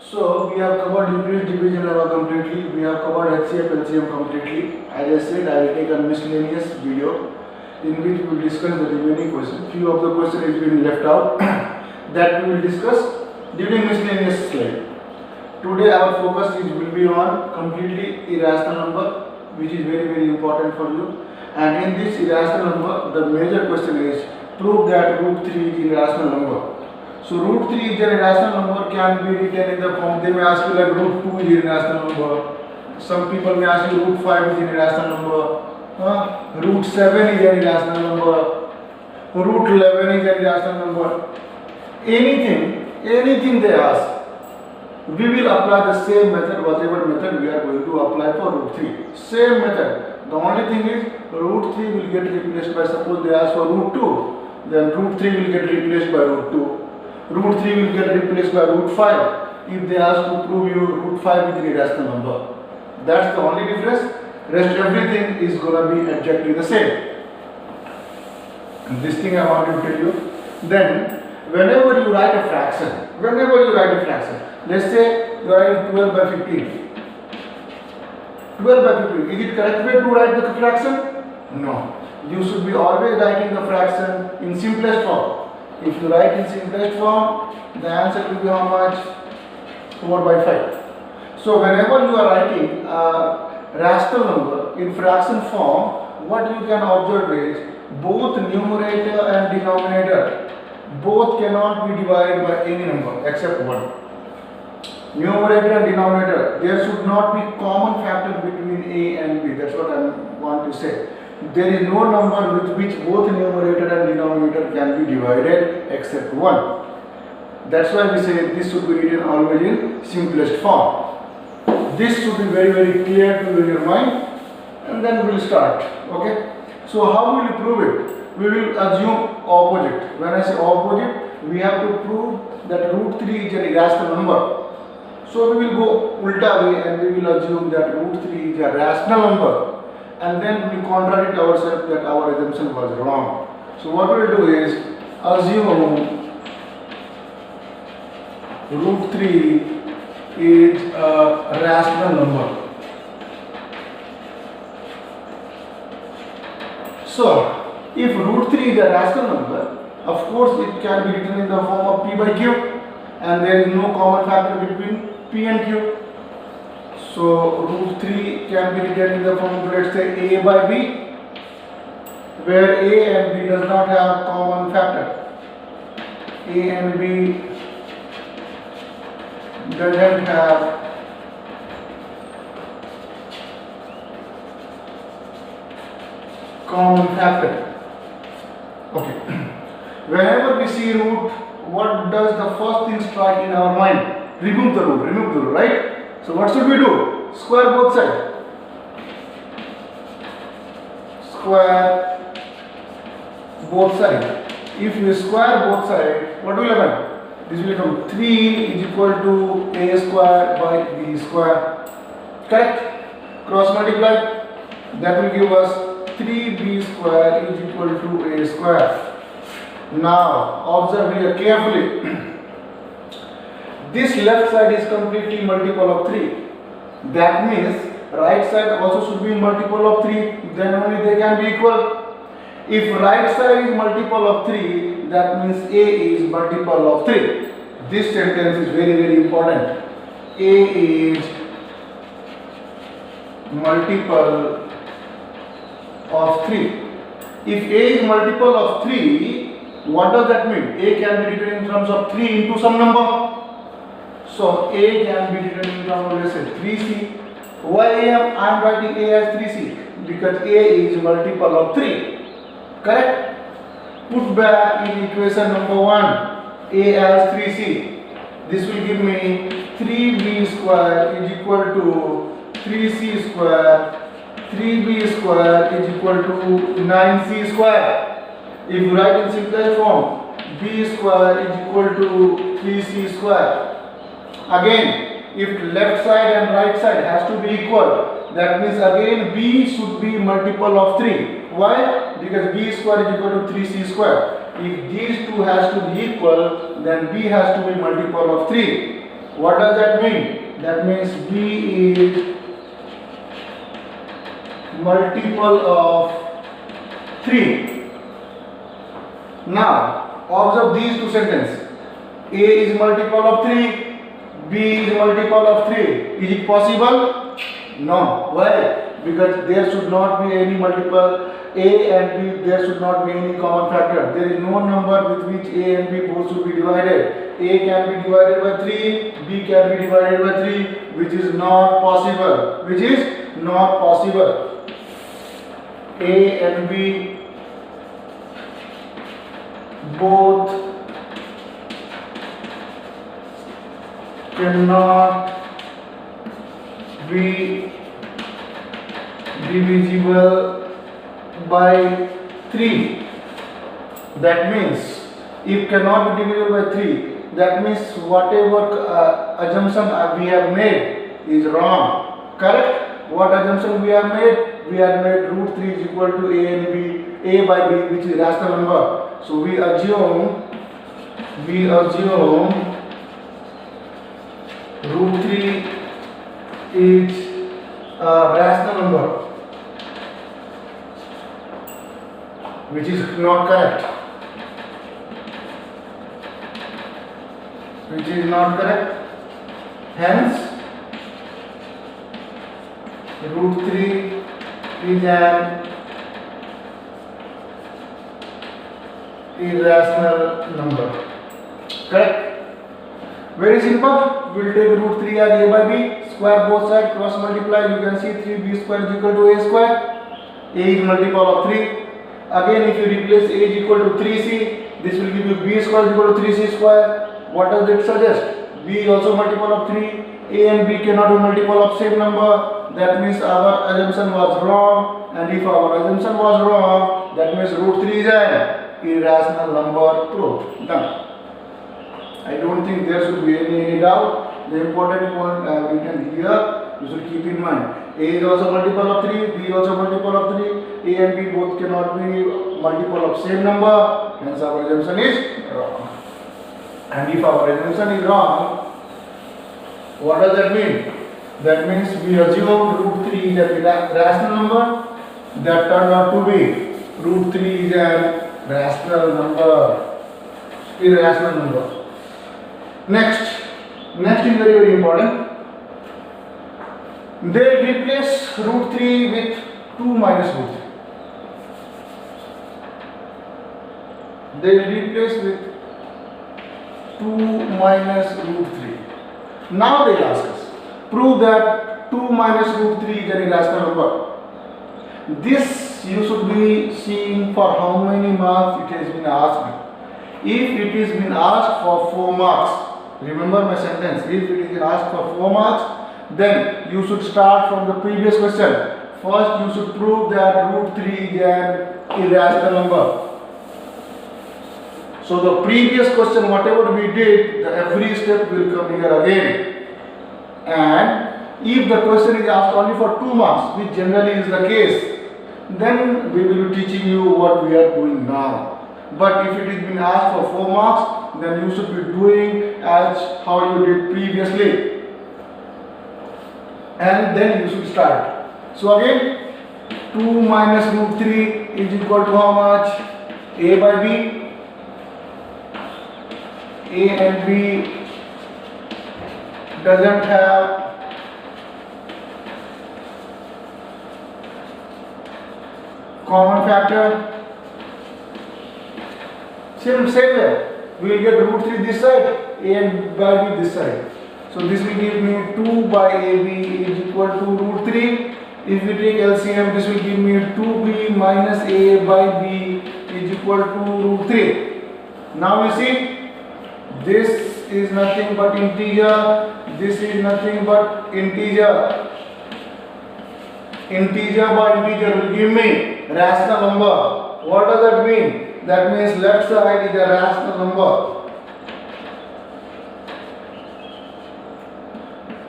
So we have covered Euclid division level completely. We have covered HCF LCM completely. As I said, I will take a miscellaneous video in which we will discuss the remaining questions. Few of the questions has been left out that we will discuss during miscellaneous slide. Today our focus will be on completely irrational number, which is very important for you. And in this irrational number, the major question is prove that root 3 is irrational number. So root 3 is an irrational number can be written in the form, they may ask you like root 2 is irrational number. Some people may ask you root 5 is an irrational number. Root 7 is an irrational number. Root 11 is an irrational number. Anything they ask, we will apply the same method, whatever method we are going to apply for root 3. Same method. The only thing is root 3 will get replaced by, suppose they ask for root 2, then root 3 will get replaced by root 2. Root 3 will get replaced by root 5 if they ask to prove you root 5 is an irrational number. That's the only difference. Rest everything is going to be exactly the same. This thing I want to tell you. Then whenever you write a fraction, let's say you are writing 12 by 15. 12 by 15. Is it correct way to write the fraction? No. You should be always writing the fraction in simplest form. If you write in simplest form, the answer will be how much? 4 by 5. So whenever you are writing a rational number in fraction form, what you can observe is both numerator and denominator both cannot be divided by any number except one. Numerator and denominator, there should not be common factor between A and B. That's what I want to say. There is no number with which both numerator and denominator can be divided except one. That's why we say this should be written always in simplest form. This should be very clear to your mind, and then we will start. Okay. So how will you prove it? We will assume opposite. When I say opposite, we have to prove that root 3 is an irrational number. So we will go ulta way and we will assume that root 3 is a rational number. And then we contradict ourselves that our assumption was wrong. So what we will do is assume root 3 is a rational number. So if root 3 is a rational number, of course it can be written in the form of p by q, and there is no common factor between p and q. So root 3 can be written in the form of, let's say, a by b, where a and b does not have common factor. A and b doesn't have common factor. Okay. Whenever we see root, what does the first thing strike in our mind? Remove the root, right? So what should we do? Square both sides. Square both sides. If you square both sides, what will happen? This will become 3 is equal to a square by b square. Correct? Cross multiply. That will give us 3b square is equal to a square. Now observe here carefully. This left side is completely multiple of 3. That means right side also should be multiple of 3. Then only they can be equal. If right side is multiple of 3, that means A is multiple of 3. This sentence is very important. A is multiple of 3. If A is multiple of 3, what does that mean? A can be written in terms of 3 into some number. So A can be written in terms of, let's say, 3c. Why I am writing A as 3c? Because A is multiple of 3. Correct? Put back in equation number 1 A as 3c. This will give me 3b square is equal to 3c square. 3b square is equal to 9c square. If you write in simplest form, b square is equal to 3c square. Again, if left side and right side has to be equal, that means again b should be multiple of 3. Why? Because b square is equal to 3c square. If these two has to be equal, then b has to be multiple of 3. What does that mean? That means b is multiple of 3. Now observe these two sentences. A is multiple of 3, B is multiple of 3. Is it possible? No. Why? Because there should not be any multiple A and B, there should not be any common factor. There is no number with which A and B both should be divided. A can be divided by 3, B can be divided by 3, which is not possible. Which is not possible. A and B both cannot be divisible by 3. That means if cannot be divisible by 3, that means whatever assumption we have made is wrong. Correct? What assumption we have made? We have made root 3 is equal to A and B, A by B, which is rational number. So we assume root 3 is a rational number, which is not correct. Which is not correct. Hence, root 3 is an irrational number. Correct? Very simple. We will take root 3 as A by B, square both sides, cross multiply. You can see 3b square is equal to A square. A is multiple of 3. Again, if you replace A is equal to 3c, this will give you B square is equal to 3c square. What does it suggest? B is also multiple of 3. A and B cannot be multiple of same number. That means our assumption was wrong. And if our assumption was wrong, that means root 3 is an irrational number. Proved. Done. I don't think there should be any doubt. The important point I have written here, you should keep in mind. A is also multiple of 3, B is also multiple of 3. A and B both cannot be multiple of same number. Hence our assumption is wrong. And if our assumption is wrong, what does that mean? That means we assume root 3 is a rational number. That turned out to be root 3 is a rational number, irrational number. Next is very, very important. They replace root 3 with 2 minus root 3. They replace with 2 minus root 3. Now they ask us, prove that 2 minus root 3 is an irrational number. This you should be seeing for how many marks it has been asked me. If it is been asked for 4 marks, remember my sentence, if it is asked for 4 marks, then you should start from the previous question. First you should prove that root 3 is an irrational number. So the previous question, whatever we did, every step will come here again. And if the question is asked only for 2 marks, which generally is the case, then we will be teaching you what we are doing now. But if it is been asked for 4 marks, then you should be doing as how you did previously. And then you should start. So again, 2 minus root 3 is equal to how much? A by B. A and B doesn't have common factor. Same way, we will get root 3 this side, A and by B this side. So this will give me 2 by AB is equal to root 3. If we take LCM, this will give me 2B minus A by B is equal to root 3. Now you see, this is nothing but integer, this is nothing but integer. Integer by integer will give me rational number. What does that mean? That means left side is a rational number.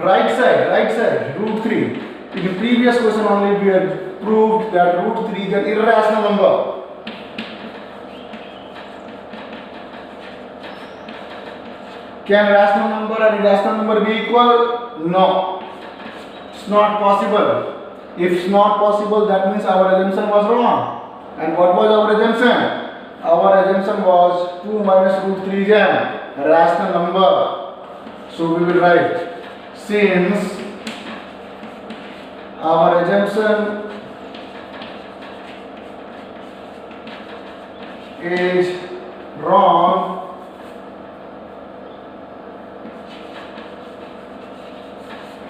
Right side, root 3. In the previous question only we had proved that root 3 is an irrational number. Can rational number and irrational number be equal? No. It's not possible. If it's not possible, that means our assumption was wrong. And what was our assumption? Our assumption was 2 minus root 3 is a rational number. So we will write, since our assumption is wrong,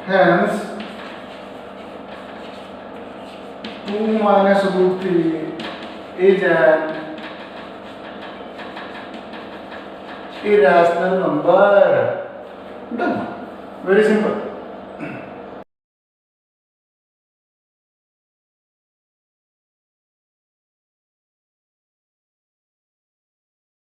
hence 2 minus root 3 is an irrational number. Done. Very simple.